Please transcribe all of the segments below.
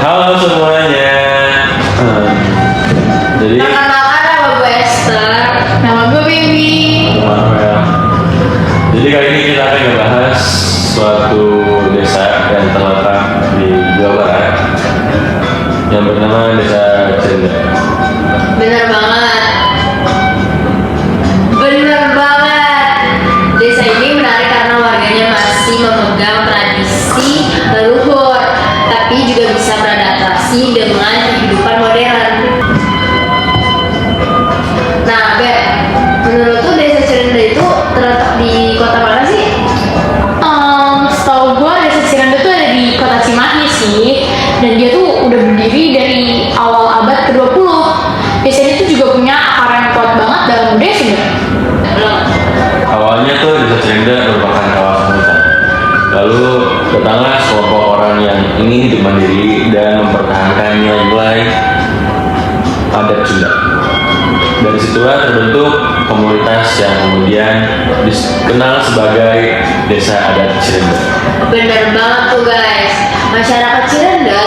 Halo semuanya. Jadi Perkenalkan, nama gue Esther. Nama gue Baby. Jadi kali ini kita akan membahas suatu desa yang terletak di Jawa Barat yang bernama Desa Cirende. Bener banget. Bener banget. Desa ini menarik karena warganya masih memegang tradisi leluhur, tapi juga bisa beradaptasi dengan kehidupan modern. Nah, Beb, menurut tuh Desa Cirende itu terletak di kota mana sih? Setahu gue Desa Cirende tuh ada di kota Cimahi sih, dan dia tuh udah berdiri dari awal abad ke-20. Desa ini tuh juga punya akar yang kuat banget dalam budaya sebenarnya. Belum. Awalnya tuh Desa Cirende merupakan kawasan hutan. Lalu datanglah sekelompok orang yang ingin hidup mandiri dan mempertahankan nilai-nilai adat Sunda. Dari situlah terbentuk komunitas yang kemudian dikenal sebagai Desa Adat Cirende. Bener banget tuh guys. Masyarakat Cirende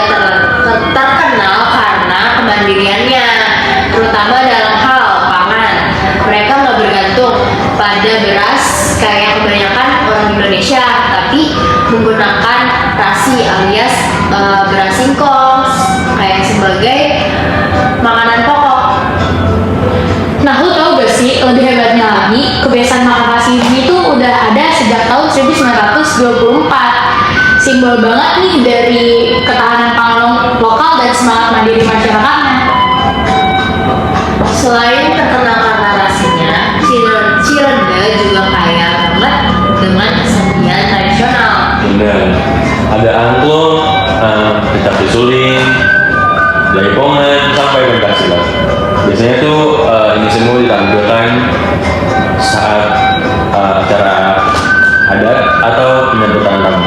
terkenal karena kemandiriannya, terutama dalam hal pangan. Mereka nggak bergantung pada beras kayak kebanyakan orang Indonesia, tapi menggunakan rasi alias beras singkong kayak sebagai makanan pokok. Nah, lu tau gak sih, lebih hebatnya lagi, kebiasaan makan nasi ini tuh udah ada sejak tahun 1924. Simbol banget nih dari ketahanan pangan lokal dan semangat mandiri masyarakatnya. Selain terkenal karena rasinya, Cirende juga kaya banget dengan kesenian tradisional. Benar. Ada angklung, kecapi suling, jaipongan, sampai pencaksilat. Biasanya tuh ini semua ditampilkan saat acara adat atau penyambutan tamu.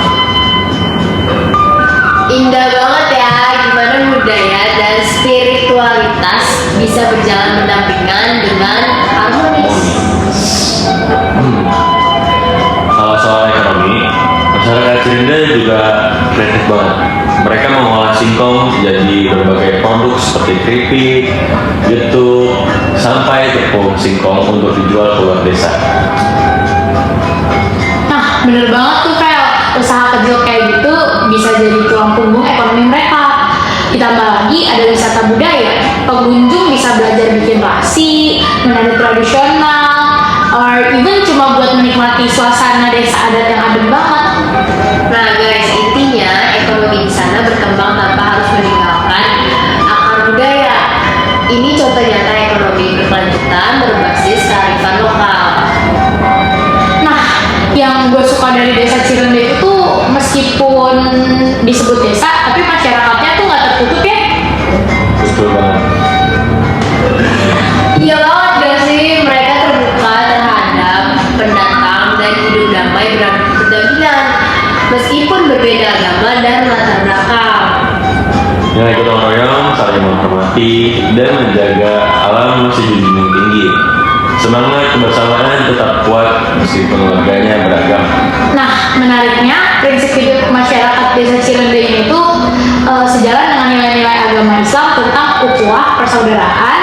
Indah banget ya, gimana budaya dan spiritualitas bisa berjalan berdampingan dengan harmonis. Kalau soal ekonomi, masyarakat Cirende juga kreatif banget. Mereka mengolah singkong jadi berbagai produk seperti keripik, getuk, sampai tepung singkong untuk dijual keluar desa. Nah, bener banget tuh Fel, usaha kecil kayak gitu bisa jadi tulang punggung ekonomi mereka. Ditambah lagi ada wisata budaya, pengunjung bisa belajar bikin rasi, menari tradisional, or even cuma buat menikmati suasana desa adat yang adem banget. Nah guys, intinya ekonomi di sana berkembang tanpa harus meninggalkan akar budaya. Ini contoh nyata ekonomi berkelanjutan berbasis kearifan lokal. Nah, yang gue suka dari Desa Cirende itu tuh meskipun disebut desa, tapi masyarakatnya tuh nggak tertutup ya. Betul banget. Iya banget gak sih, mereka terbuka terhadap pendatang dan hidup damai berdampingan meskipun berbeda agama dan latar belakang. Nilai gotong royong, saling menghormati, dan menjaga alam masih dijunjung tinggi. Semangat kebersamaan tetap kuat meskipun warganya beragam. Nah, menariknya prinsip hidup masyarakat Desa Cirende ini tuh sejalan dengan nilai-nilai agama Islam tentang ukhuwah, persaudaraan,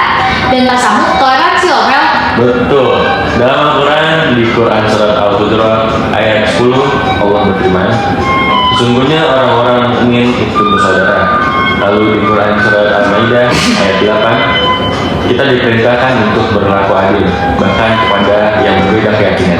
dan tasamuh, toleransi loh, Mel. Betul. Dalam Al-Quran, di Quran Surat Al-Hujurat ayat 10, Allah berfirman, sesungguhnya orang-orang ingin itu bersaudara. Lalu di Quran Surat Al-Maidah ayat 8, kita diperintahkan untuk berlaku adil, bahkan kepada yang berbeda keyakinan.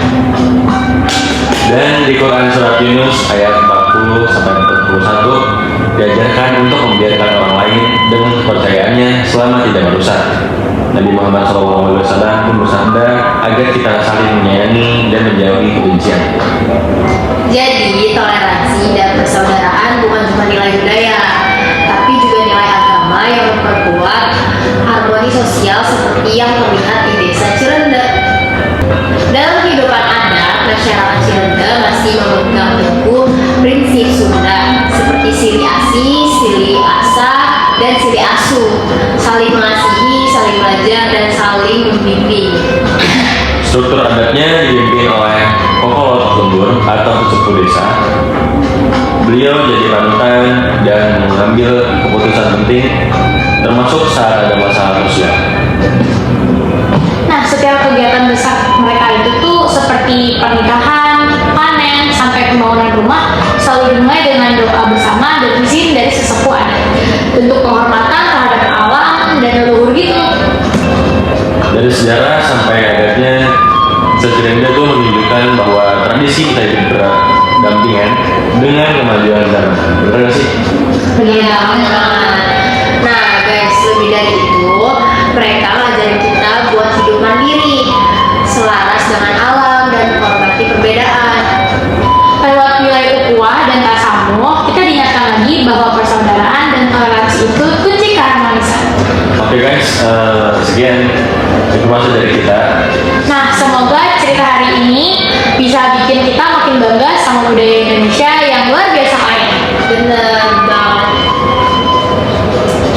Dan di Quran Surat Yunus ayat 40-41, diajarkan untuk membiarkan orang lain dengan kepercayaannya selama tidak merusak. Nabi Muhammad SAW pun bersabda agar kita saling menyayangi dan menjauhi kebencian. Jadi toleransi dan persaudaraan bukan cuma nilai budaya, tapi juga nilai agama yang memperkuat harmoni sosial seperti yang terlihat di Desa Cirende. Dalam kehidupan adat, masyarakat Cirende masih memegang teguh prinsip Sunda seperti sili asih, sili asa, dan sili asu, saling mengasihi, saling belajar, dan saling membimbing. Struktur adatnya dipimpin oleh Kokolo Lembu Gubernur atau sesepuh desa, beliau jadi panutan dan mengambil keputusan penting termasuk saat ada masalah sosial. Nah, setiap kegiatan besar mereka itu tuh seperti pernikahan, panen, sampai pembangunan rumah selalu dimulai dengan doa bersama dan izin dari sesepuh adat. Bentuk penghormatan terhadap alam dan leluhur gitu. Dari sejarah sampai adatnya, Sacirenda itu menunjukkan bahwa tradisi kita itu berdampingan dengan kemajuan zaman. Benar nggak sih? Iya, bener banget. Nah, guys, lebih dari itu, mereka ngajarin kita buat hidup mandiri, selaras dengan alam dan menghormati perbedaan. Lewat nilai ukhuwah dan tasamuh, kita diingatkan lagi bahwa persaudaraan dan toleransi itu kunci keharmonisan. Oke guys, sekian informasi dari kita. Nah, semoga cerita hari ini bisa bikin kita makin bangga sama budaya Indonesia yang luar biasa kaya. Bener banget.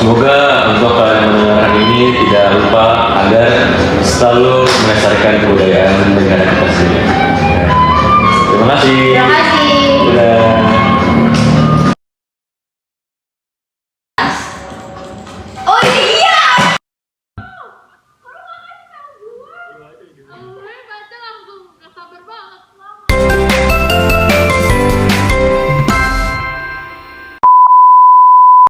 Semoga untuk kalian mendengarkan ini tidak lupa agar selalu melestarikan kebudayaan negara kita sendiri. Terima kasih. Terima kasih.